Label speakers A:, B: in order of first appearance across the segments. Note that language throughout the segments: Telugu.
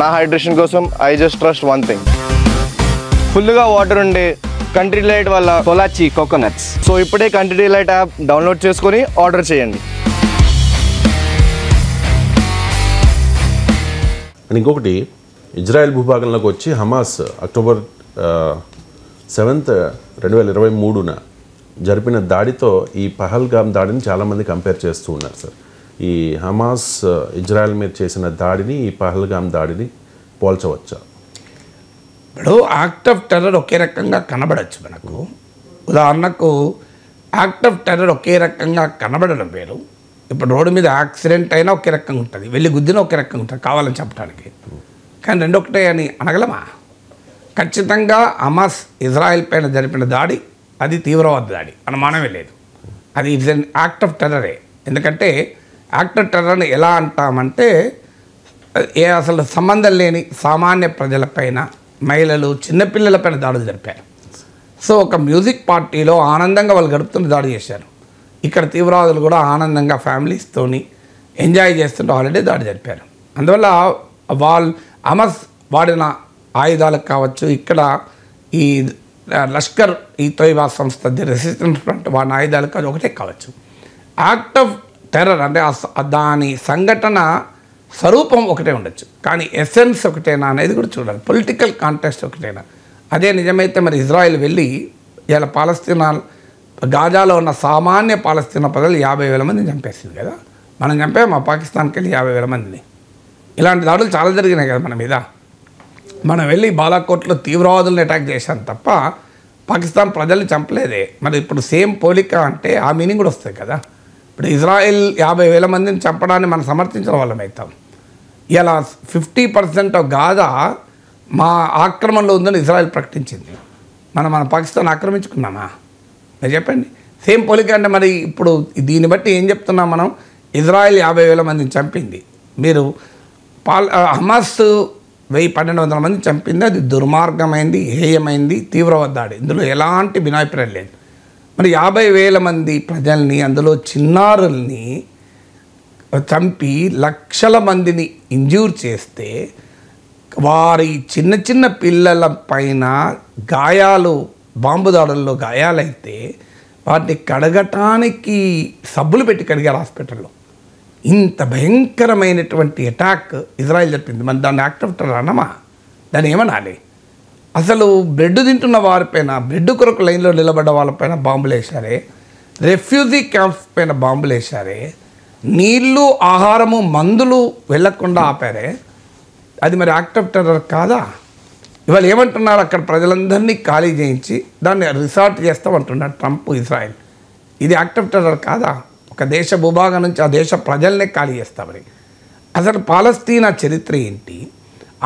A: నా హైడ్రేషన్ కోసం I just trust one thing, ఫుల్గా వాటర్ ఉండే కంట్రీ డిలైట్ వల్ల
B: పొలాచి కోకోనట్స్.
A: సో ఇప్పుడే కంట్రీ డిలైట్ యాప్ డౌన్లోడ్ చేసుకొని ఆర్డర్ చేయండి.
C: అండ్ ఇంకొకటి, ఇజ్రాయెల్ భూభాగంలోకి వచ్చి హమాస్ అక్టోబర్ 7th, 2023 జరిపిన దాడితో ఈ పహల్గామ్ దాడిని చాలామంది కంపేర్ చేస్తూ ఉన్నారు సార్. ఈ హమాస్ ఇజ్రాయెల్ మీద చేసిన దాడిని ఈ పహల్గామ్ దాడిని పోల్చవచ్చా?
D: ఇప్పుడు యాక్ట్ ఆఫ్ టెర్రర్ ఒకే రకంగా కనబడచ్చు మనకు. ఉదాహరణకు యాక్ట్ ఆఫ్ టెర్రర్ ఒకే రకంగా కనబడడం వేరు. ఇప్పుడు రోడ్డు మీద యాక్సిడెంట్ అయినా ఒకే రకంగా ఉంటుంది, వెళ్ళి గుద్దిన ఒకే రకంగా ఉంటుంది కావాలని చెప్పడానికి. కానీ రెండు ఒకటే అని అనగలమా? ఖచ్చితంగా హమాస్ ఇజ్రాయెల్ పైన జరిపిన దాడి అది తీవ్రవాద దాడి, అనుమానమే లేదు. అది ఇట్స్ ఎన్ యాక్ట్ ఆఫ్ టెర్రరే. ఎందుకంటే యాక్ట్ ఆఫ్ టెర్రర్ని ఎలా అంటామంటే అసలు సంబంధం లేని సామాన్య ప్రజలపైన, మహిళలు, చిన్నపిల్లలపైన దాడులు జరిపారు. సో ఒక మ్యూజిక్ పార్టీలో ఆనందంగా వాళ్ళు గడుపుతున్న దాడి చేశారు. ఇక్కడ తీవ్రవాదులు కూడా ఆనందంగా ఫ్యామిలీస్తోని ఎంజాయ్ చేస్తుంటే ఆల్రెడీ దాడి జరిపారు. అందువల్ల హమాస్ వాడిన ఆయుధాలకు కావచ్చు, ఇక్కడ ఈ లష్కర్ ఈ తోయిబా సంస్థ రెసిస్టెన్స్ ఫ్రంట్ వాడిన ఆయుధాలకు అది ఒకటే కావచ్చు. యాక్ట్ ఆఫ్ టెర్రర్ అంటే దాని సంఘటన స్వరూపం ఒకటే ఉండొచ్చు, కానీ ఎసెన్స్ ఒకటేనా అనేది కూడా చూడాలి. పొలిటికల్ కాంటెక్స్ట్ ఒకటేనా? అదే నిజమైతే మరి ఇజ్రాయెల్ వెళ్ళి ఇలా పాలస్తీనా గాజాలో ఉన్న సామాన్య పాలస్తీనా ప్రజలు 50,000 మందిని చంపేసింది కదా. మనం చంపాము మా పాకిస్తాన్కి వెళ్ళి 50,000 మందిని. ఇలాంటి దాడులు చాలా జరిగినాయి కదా మన మీద. మనం వెళ్ళి బాలాకోట్లో తీవ్రవాదులను అటాక్ చేశాం తప్ప పాకిస్తాన్ ప్రజల్ని చంపలేదే. మరి ఇప్పుడు సేమ్ పోలిక అంటే ఆ మీనింగ్ కూడా వస్తుంది కదా. ఇప్పుడు ఇజ్రాయెల్ 50,000 మందిని చంపడాన్ని మనం సమర్థించిన వాళ్ళం అవుతాం. ఇలా 50% గాజా మా ఆక్రమణలో ఉందని ఇజ్రాయెల్ ప్రకటించింది. మన పాకిస్తాన్ ఆక్రమించుకున్నామా? మీరు చెప్పండి. సేమ్ పోలిక అంటే మరి ఇప్పుడు దీన్ని బట్టి ఏం చెప్తున్నాం మనం? ఇజ్రాయెల్ 50,000 మందిని చంపింది, మీరు హమాస్ 1,100-1,200 మందిని చంపింది. అది దుర్మార్గమైంది, హేయమైంది, తీవ్రవాద దాడి. ఇందులో ఎలాంటి భిన్నాభిప్రాయం లేదు. మరి 50,000 మంది ప్రజల్ని, అందులో చిన్నారుల్ని చంపి లక్షల మందిని ఇంజ్యూర్ చేస్తే, వారి చిన్న చిన్న పిల్లల పైన గాయాలు, బాంబు దాడుల్లో గాయాలైతే వాటిని కడగటానికి సబ్బులు పెట్టి కడిగారు హాస్పిటల్లో. ఇంత భయంకరమైనటువంటి అటాక్ ఇజ్రాయెల్ జరిపింది. మన దాన్ని యాక్ట్ ఆఫ్ టెర్రర్ అన్నమా? దాన్ని ఏమనాలి? అసలు బ్రెడ్ తింటున్న వారిపైన, బ్రెడ్ కొరకు లైన్లో నిలబడ్డ వాళ్ళపైన బాంబులు వేశారే, రెఫ్యూజీ క్యాంప్స్ పైన బాంబులు వేశారే, నీళ్ళు, ఆహారము, మందులు వెళ్లకుండా ఆపారే. అది మరి యాక్ట్ ఆఫ్ టెర్రర్ కాదా? ఇవాళ ఏమంటున్నారు? అక్కడ ప్రజలందరినీ ఖాళీ చేయించి దాన్ని రిసార్ట్ చేస్తామంటున్నారు ట్రంప్, ఇజ్రాయెల్. ఇది యాక్ట్ ఆఫ్ టెర్రర్ కాదా? ఒక దేశ భూభాగం నుంచి ఆ దేశ ప్రజల్నే ఖాళీ చేస్తామని. అసలు పాలస్తీనా చరిత్ర ఏంటి?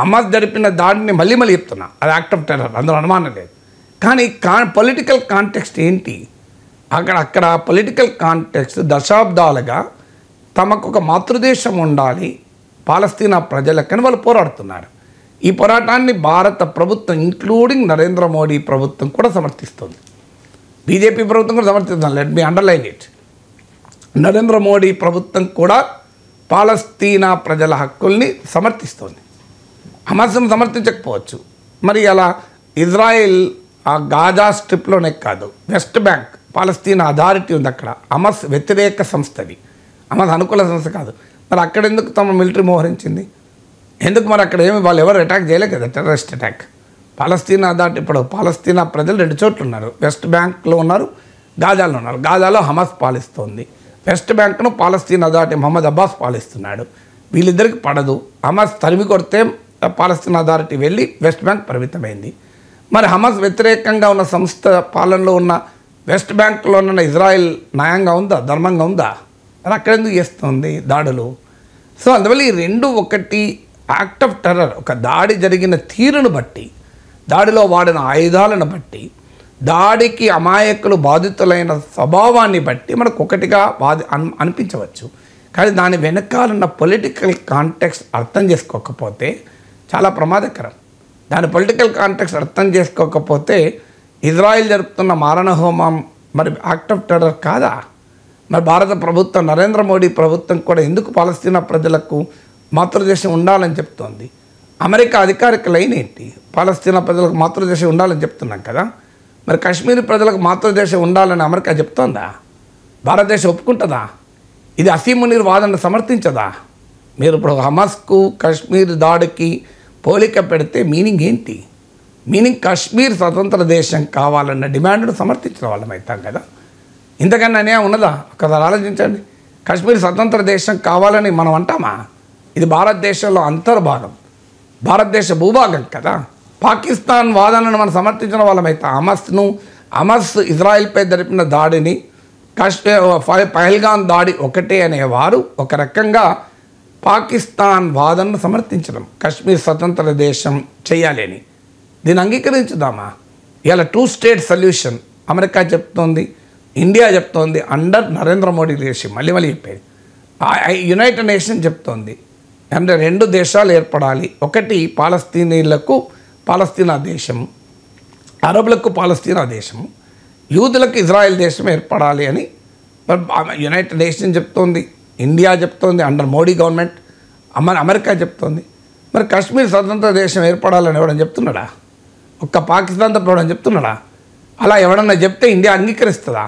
D: హమాస్ జరిపిన దాడిని మళ్ళీ చెప్తున్నా, అది యాక్ట్ ఆఫ్ టెర్రర్, అందులో అనుమానం లేదు. కానీ పొలిటికల్ కాంటెక్స్ట్ ఏంటి? అక్కడ పొలిటికల్ కాంటెక్స్ట్ దశాబ్దాలుగా తమకు ఒక మాతృదేశం ఉండాలి పాలస్తీనా ప్రజలకని వాళ్ళు పోరాడుతున్నారు. ఈ పోరాటాన్ని భారత ప్రభుత్వం ఇంక్లూడింగ్ నరేంద్ర మోడీ ప్రభుత్వం కూడా సమర్థిస్తుంది, బీజేపీ ప్రభుత్వం కూడా సమర్థిస్తుంది. Let me underline it. Narendra Modi ప్రభుత్వం కూడా పాలస్తీనా ప్రజల హక్కుల్ని సమర్థిస్తుంది. హమాస్ను సమర్థించకపోవచ్చు. మరి అలా ఇజ్రాయెల్ ఆ గాజా స్ట్రిప్లోనే కాదు, వెస్ట్ బ్యాంక్ పాలస్తీనా అథారిటీ ఉంది, అక్కడ హమాస్ వ్యతిరేక సంస్థది, హమాస్ అనుకూల సంస్థ కాదు. మరి అక్కడ ఎందుకు తమ మిలిటరీ మోహరించింది? ఎందుకు మరి అక్కడ ఏమి వాళ్ళు ఎవరు అటాక్ చేయలేదు కదా, టెర్రరిస్ట్ అటాక్. పాలస్తీనా దాటి ఇప్పుడు పాలస్తీనా ప్రజలు 2 చోట్ల ఉన్నారు, వెస్ట్ బ్యాంక్లో ఉన్నారు, గాజాలో ఉన్నారు. గాజాలో హమాస్ పాలిస్తోంది, వెస్ట్ బ్యాంక్ను పాలస్తీనా దాటి మహమ్మద్ అబ్బాస్ పాలిస్తున్నాడు. వీళ్ళిద్దరికి పడదు. హమాస్ తరిమి కొడితే పాలస్తీనా అథారిటీ వెళ్ళి వెస్ట్ బ్యాంక్ పరిమితమైంది. మరి హమాస్ వ్యతిరేకంగా ఉన్న సంస్థ పాలనలో ఉన్న వెస్ట్ బ్యాంక్లో ఉన్న ఇజ్రాయెల్ న్యాయంగా ఉందా, ధర్మంగా ఉందా? మరి అక్కడెందుకు చేస్తుంది దాడులు? సో అందువల్ల ఈ రెండు ఒకటి. యాక్ట్ ఆఫ్ టెర్రర్ ఒక దాడి జరిగిన తీరును బట్టి, దాడిలో వాడిన ఆయుధాలను బట్టి, దాడికి అమాయకులు బాధితులైన స్వభావాన్ని బట్టి మనకు ఒకటిగా అనిపించవచ్చు. కానీ దాని వెనకాలన్న పొలిటికల్ కాంటెక్స్ట్ అర్థం చేసుకోకపోతే చాలా ప్రమాదకరం. దాని పొలిటికల్ కాంటెక్స్ట్ అర్థం చేసుకోకపోతే ఇజ్రాయెల్ జరుపుతున్న మారణ హోమం మరి యాక్ట్ ఆఫ్ టెర్రర్ కాదా? మరి భారత ప్రభుత్వం, నరేంద్ర మోడీ ప్రభుత్వం కూడా ఎందుకు పాలస్తీనా ప్రజలకు మాతృదేశం ఉండాలని చెప్తోంది? అమెరికా అధికారిక లైన్ ఏంటి? పాలస్తీనా ప్రజలకు మాతృదేశం ఉండాలని చెప్తున్నాం కదా. మరి కాశ్మీర్ ప్రజలకు మాతృదేశం ఉండాలని అమెరికా చెప్తోందా? భారతదేశం ఒప్పుకుంటుందా? ఇది అసీం మునీర్ వాదనను సమర్థించదా? మీరు ఇప్పుడు హమాస్కు కాశ్మీర్ దాడికి పోలిక పెడితే మీనింగ్ ఏంటి? మీనింగ్ కాశ్మీర్ స్వతంత్ర దేశం కావాలన్న డిమాండ్ను సమర్థించిన వాళ్ళం అవుతాం కదా. ఇంతకన్నా అన్యాయం ఉన్నదా? ఒకసారి ఆలోచించండి. కాశ్మీర్ స్వతంత్ర దేశం కావాలని మనం అంటామా? ఇది భారతదేశంలో అంతర్భాగం, భారతదేశ భూభాగం కదా. పాకిస్తాన్ వాదనను మనం సమర్థించిన వాళ్ళమైతే హమాస్ ఇజ్రాయెల్పై జరిపిన దాడిని పహల్గాం దాడి ఒకటే అనేవారు ఒక రకంగా పాకిస్తాన్ వాదనను సమర్థించడం, కాశ్మీర్ స్వతంత్ర దేశం చేయాలి అని. దీన్ని అంగీకరించుదామా? ఇలా 2 స్టేట్ సొల్యూషన్ అమెరికా చెప్తోంది, ఇండియా చెప్తోంది, అండర్ నరేంద్ర మోడీ లీడర్షిప్. మళ్ళీ చెప్పేది యునైటెడ్ నేషన్ చెప్తోంది అంటే 2 దేశాలు ఏర్పడాలి. ఒకటి పాలస్తీనీలకు పాలస్తీనా దేశం, అరబులకు పాలస్తీనా దేశం, యూదులకు ఇజ్రాయెల్ దేశం ఏర్పడాలి అని యునైటెడ్ నేషన్ చెప్తోంది, ఇండియా చెప్తోంది అండర్ మోడీ గవర్నమెంట్, అమెరికా చెప్తోంది. మరి కాశ్మీర్ స్వతంత్ర దేశం ఏర్పడాలని ఎవడని చెప్తున్నాడా? ఒక్క పాకిస్తాన్ తప్ప ఎవడని చెప్తున్నాడా? అలా ఎవడన్నా చెప్తే ఇండియా అంగీకరిస్తుందా?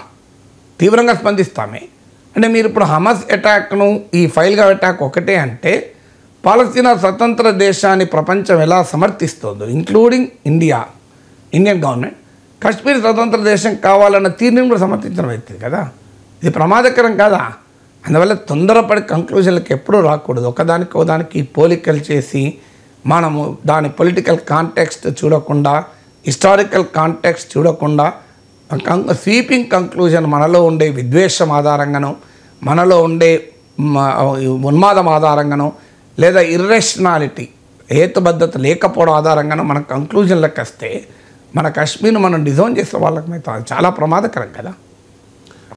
D: తీవ్రంగా స్పందిస్తామే. అంటే మీరు ఇప్పుడు హమాస్ అటాక్ను ఈ ఫైల్గా అటాక్ ఒకటే అంటే పాలస్తీనా స్వతంత్ర దేశాన్ని ప్రపంచం ఎలా సమర్థిస్తుందో ఇంక్లూడింగ్ ఇండియన్ గవర్నమెంట్ కాశ్మీర్ స్వతంత్ర దేశం కావాలన్న తీర్పును కూడా సమర్థించడం అవుతుంది కదా. ఇది ప్రమాదకరం కాదా? అందువల్ల తొందరపడి కంక్లూజన్లకు ఎప్పుడూ రాకూడదు. ఒకదానికి పోలికలు చేసి మనము దాని పొలిటికల్ కాంటెక్స్ట్ చూడకుండా, హిస్టారికల్ కాంటెక్స్ట్ చూడకుండా స్వీపింగ్ కంక్లూజన్ మనలో ఉండే విద్వేషం ఆధారంగానో, మనలో ఉండే ఉన్మాదం ఆధారంగానో, లేదా ఇర్రేషనాలిటీ హేతుబద్ధత లేకపోవడం ఆధారంగానో మన కంక్లూజన్లకు వస్తే మన కాశ్మీర్ను మనం డిజైన్ చేసే వాళ్ళకి చాలా ప్రమాదకరం కదా.